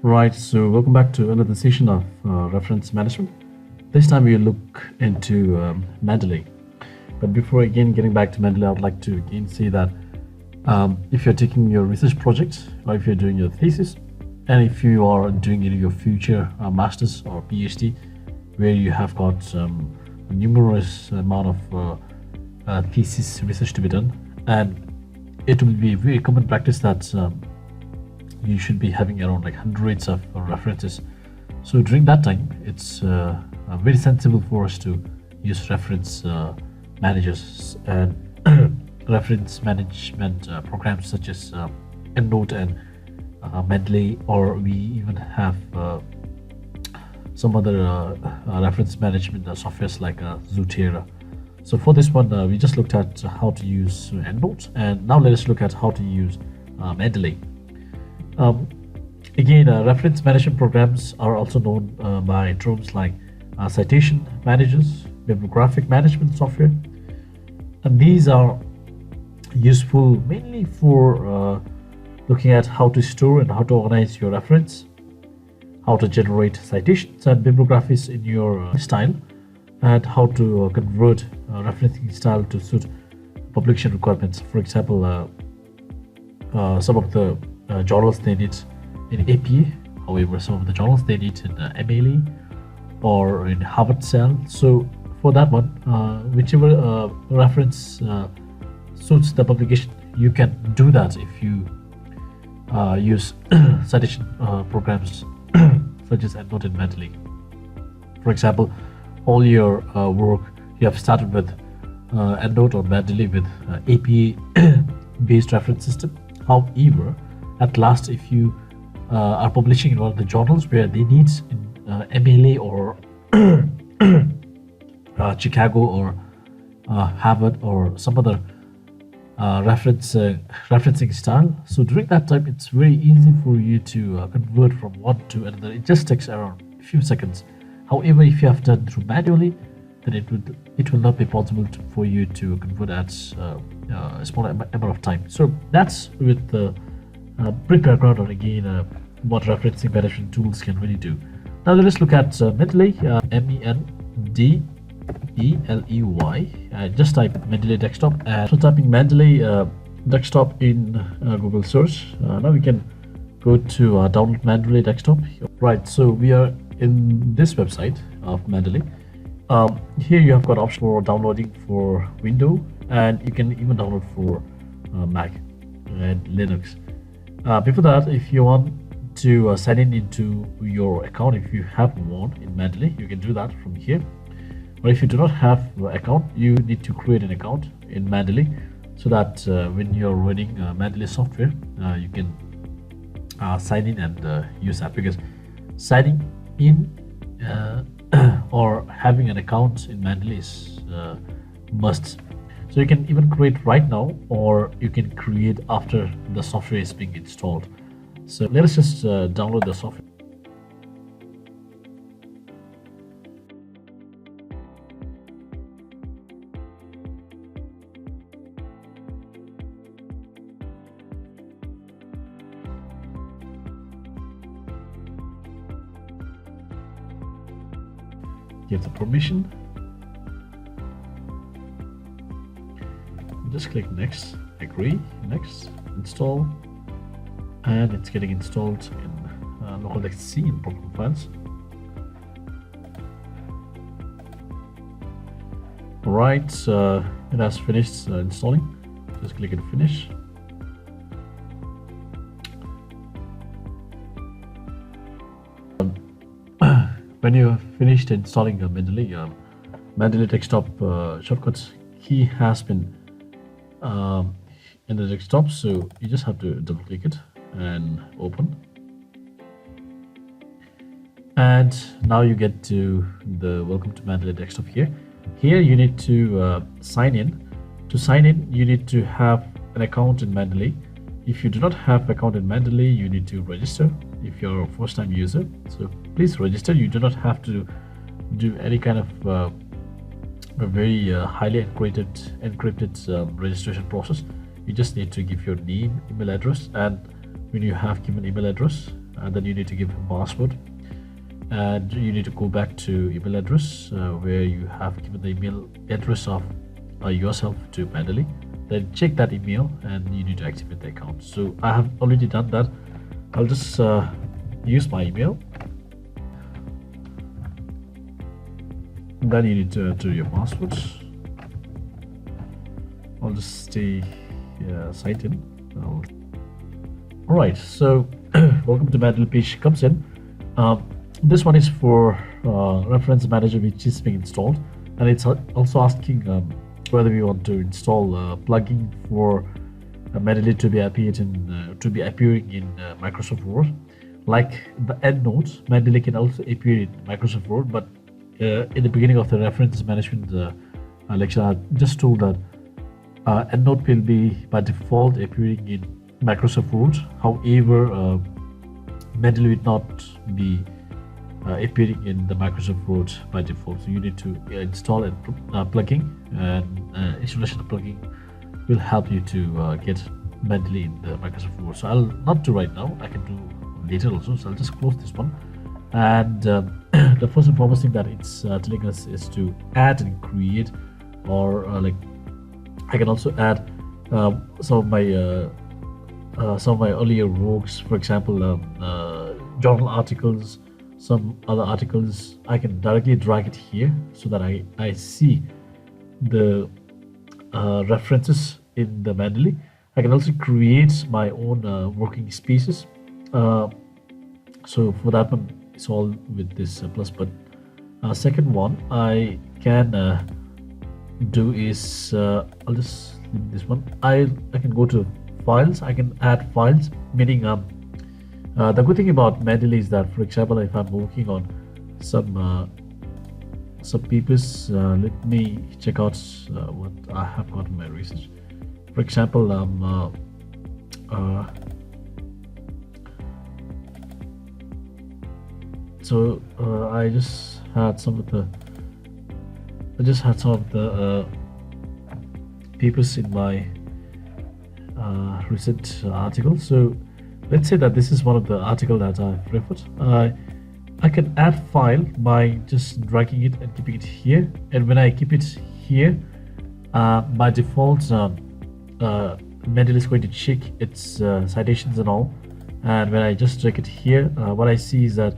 Right, so welcome back to another session of reference management. This time we look into Mendeley. But before again getting back to Mendeley, I would like to again say that if you're taking your research project or if you're doing your thesis, and if you are doing your future master's or PhD, where you have got a numerous amount of thesis research to be done, and it will be a very common practice that you should be having around like hundreds of references. So during that time, it's very sensible for us to use reference managers and reference management programs such as EndNote and Mendeley, or we even have some other reference management softwares like Zotero. So for this one, we just looked at how to use EndNote, and now let us look at how to use Mendeley. Again, reference management programs are also known by terms like citation managers, bibliographic management software, and these are useful mainly for looking at how to store and how to organize your reference, how to generate citations and bibliographies in your style, and how to convert referencing style to suit publication requirements. For example, some of the journals they need in APA, however some of the journals they need in MLE or in Harvard Cell. So for that one, whichever reference suits the publication, you can do that if you use citation programs such as EndNote and Mendeley. For example, all your work you have started with EndNote or Mendeley with APA based reference system. However, at last, if you are publishing in one of the journals where they need in MLA or Chicago or Harvard or some other referencing style, so during that time it's very easy for you to convert from one to another. It just takes around a few seconds. However, if you have done through manually, then it will not be possible for you to convert at a small amount of time. So that's with the brief background on again what referencing management tools can really do. Now let us look at Mendeley, Mendeley. Just type Mendeley desktop, and so typing Mendeley desktop in Google search. Now we can go to download Mendeley desktop. Right, so we are in this website of Mendeley. Here you have got option for downloading for Windows, and you can even download for Mac and Linux. Before that, if you want to sign in into your account, if you have one in Mendeley, you can do that from here. Or if you do not have an account, you need to create an account in Mendeley, so that when you're running Mendeley software, you can sign in and use that, because signing in or having an account in Mendeley is must. So you can even create right now, or you can create after the software is being installed. So let us just download the software. Give the permission. Just click next, agree, next, install, and it's getting installed in local XC in program files. Alright, it has finished installing. Just click and finish. When you have finished installing Mendeley, Mendeley desktop shortcuts key has been in the desktop, so you just have to double click it and open, and now you get to the welcome to Mendeley desktop. Here you need to sign in. To sign in, you need to have an account in Mendeley. If you do not have account in Mendeley, you need to register if you're a first-time user. So please register. You do not have to do any kind of a very highly encrypted registration process. You just need to give your name, email address, and when you have given email address, and then you need to give a password, and you need to go back to email address where you have given the email address of yourself to Mendeley. Then check that email and you need to activate the account. So I have already done that. I'll just use my email. Then you need to enter your password. I'll just stay signed in. All right, so welcome to Mendeley page comes in. This one is for reference manager, which is being installed, and it's also asking whether we want to install a plugin for Mendeley to be appearing in Microsoft Word. Like the EndNote, Mendeley can also appear in Microsoft Word, but in the beginning of the reference management lecture, I just told that EndNote will be by default appearing in Microsoft Word. However, Mendeley will not be appearing in the Microsoft Word by default. So you need to install a plugin, and installation of plugin will help you to get Mendeley in the Microsoft Word. So I'll not do right now. I can do later also. So I'll just close this one. And the first and foremost thing that it's telling us is to add and create, or like I can also add some of my earlier works, for example, journal articles, some other articles. I can directly drag it here so that I see the references in the Mendeley. I can also create my own working spaces. So for that one, it's all with this plus. But second one I can do is I'll just leave this one. I can go to files. I can add files, meaning the good thing about Mendeley is that, for example, if I'm working on some papers, let me check out what I have got in my research. For example, I just had some of the papers in my recent article. So let's say that this is one of the article that I've referred. I can add file by just dragging it and keeping it here, and when I keep it here, by default Mendeley is going to check its citations and all, and when I just drag it here, what I see is that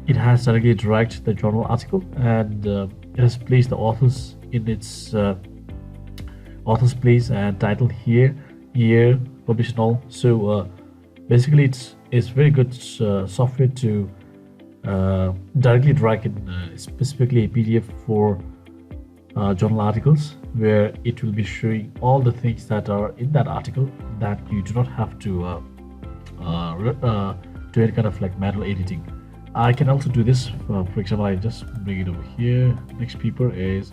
it has directly dragged the journal article, and it has placed the authors in its author's place and title here, year, published and all. So basically it's very good software to directly drag in specifically a PDF for journal articles, where it will be showing all the things that are in that article that you do not have to do any kind of like manual editing. I can also do this. For example, I just bring it over here. Next paper is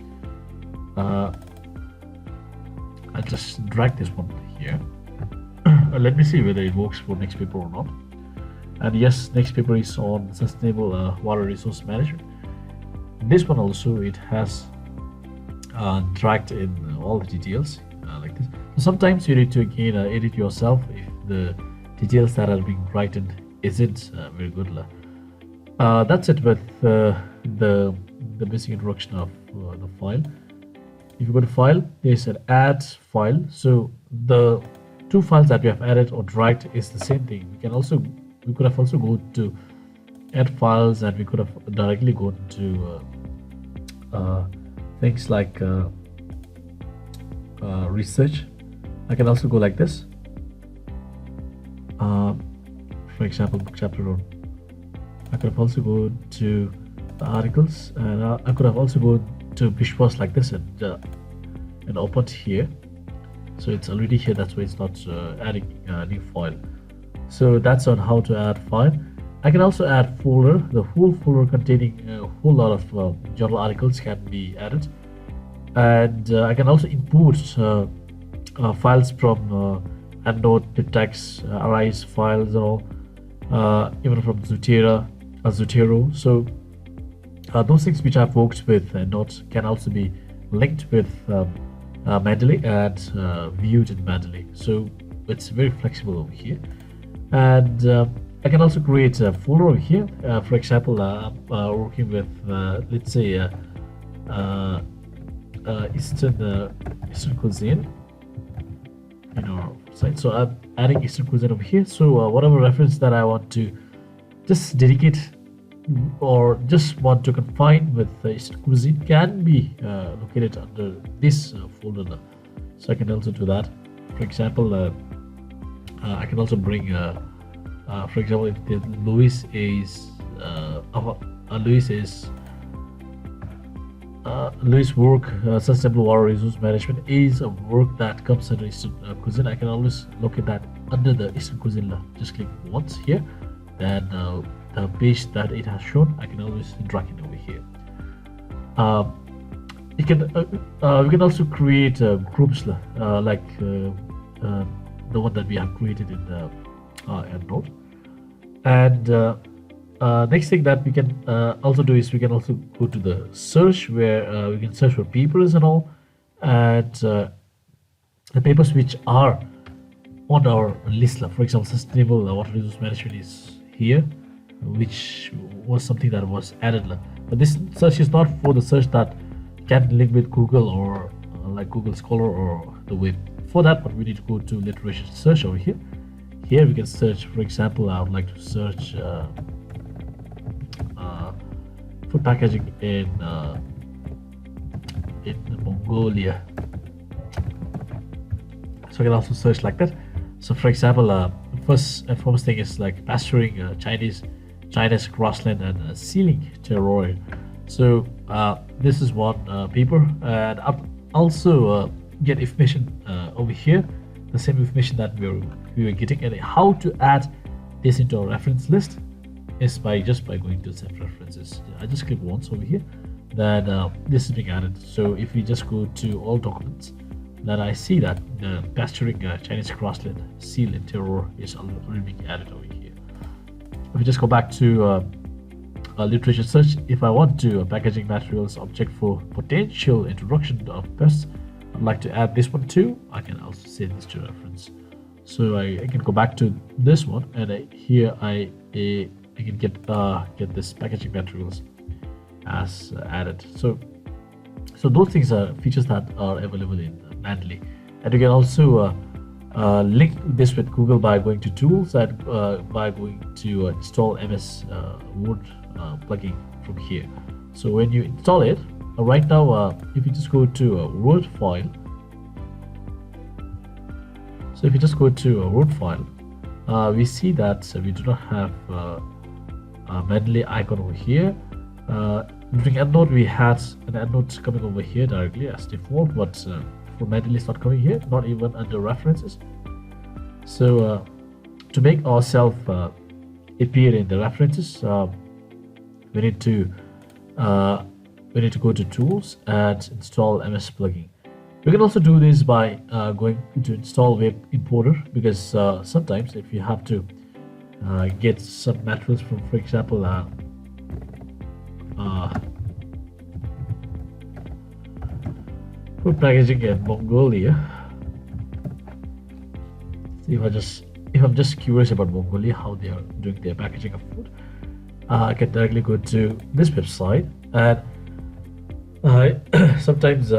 I just drag this one here. Let me see whether it works for next paper or not. And yes, next paper is on sustainable water resource management. This one also, it has dragged in all the details like this. So sometimes you need to again edit yourself if the details that are being dragged in isn't very good. That's it with the basic introduction of the file. If you go to file, there's an add file. So the two files that we have added or dragged is the same thing. We could have also gone to add files, and we could have directly gone to things like research. I can also go like this. For example, book chapter 1. I could have also gone to the articles, and I could have also gone to Bishwas like this and opened here. So it's already here, that's why it's not adding a new file. So that's on how to add file. I can also add folder. The whole folder containing a whole lot of journal articles can be added, and I can also import files from EndNote, BibTeX, Arise files, and all, even from Zotero. So those things which I've worked with EndNote can also be linked with Mendeley and viewed in Mendeley. So it's very flexible over here. And I can also create a folder over here. For example, working with let's say Eastern cuisine in our site. So I'm adding Eastern cuisine over here. So whatever reference that I want to just dedicate or just want to confine with Eastern cuisine can be located under this folder. So I can also do that. For example, I can also bring, for example, if the Louis is Louis work, sustainable water resource management is a work that comes under Eastern cuisine. I can always locate that under the Eastern cuisine. Just click once here, then the page that it has shown, I can always drag it over here. You can we can also create groups like the one that we have created in the EndNote. And next thing that we can also do is we can also go to the search, where we can search for papers and all, and the papers which are on our list. For example, sustainable water resource management is here, which was something that was added. But this search is not for the search that can link with Google or like Google Scholar or the web. For that, but we need to go to literature search over here. Here we can search, for example, I would like to search food packaging in Mongolia. So I can also search like that. So for example, first and foremost thing is like pasturing Chinese grassland and sealing terroir. So this is one paper, and also get information over here, the same information that we were getting, and how to add this into our reference list is by going to set references. I just click once over here, then this is being added. So if we just go to all documents, then I see that the pasturing Chinese grassland seal and terroir is already being added over here. If we just go back to literature search, if I want to packaging materials object for potential introduction of pests, I'd like to add this one too. I can also save this to reference. So I can go back to this one, and here I can get this packaging materials as added. So those things are features that are available in Mendeley, and you can also link this with Google by going to tools and by going to install MS Word plugin from here. So when you install it, right now if you just go to a Word file, so if you just go to a Word file, we see that we do not have a Mendeley icon over here. During EndNote we had an EndNote coming over here directly as default, but for Mendeley it's not coming here, not even under references. So to make ourselves appear in the references, we need to go to tools and install MS plugin. We can also do this by going to install web importer, because sometimes if you have to get some materials from, for example, food packaging in Mongolia. See, if I'm just curious about Mongolia, how they are doing their packaging of food, I can directly go to this website, and sometimes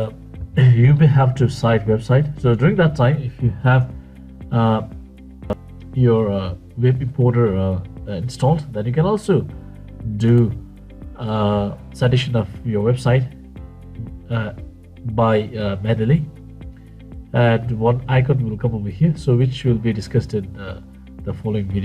you may have to cite website. So during that time, if you have your web importer installed, then you can also do citation of your website by Mendeley, and one icon will come over here, so which will be discussed in the following video.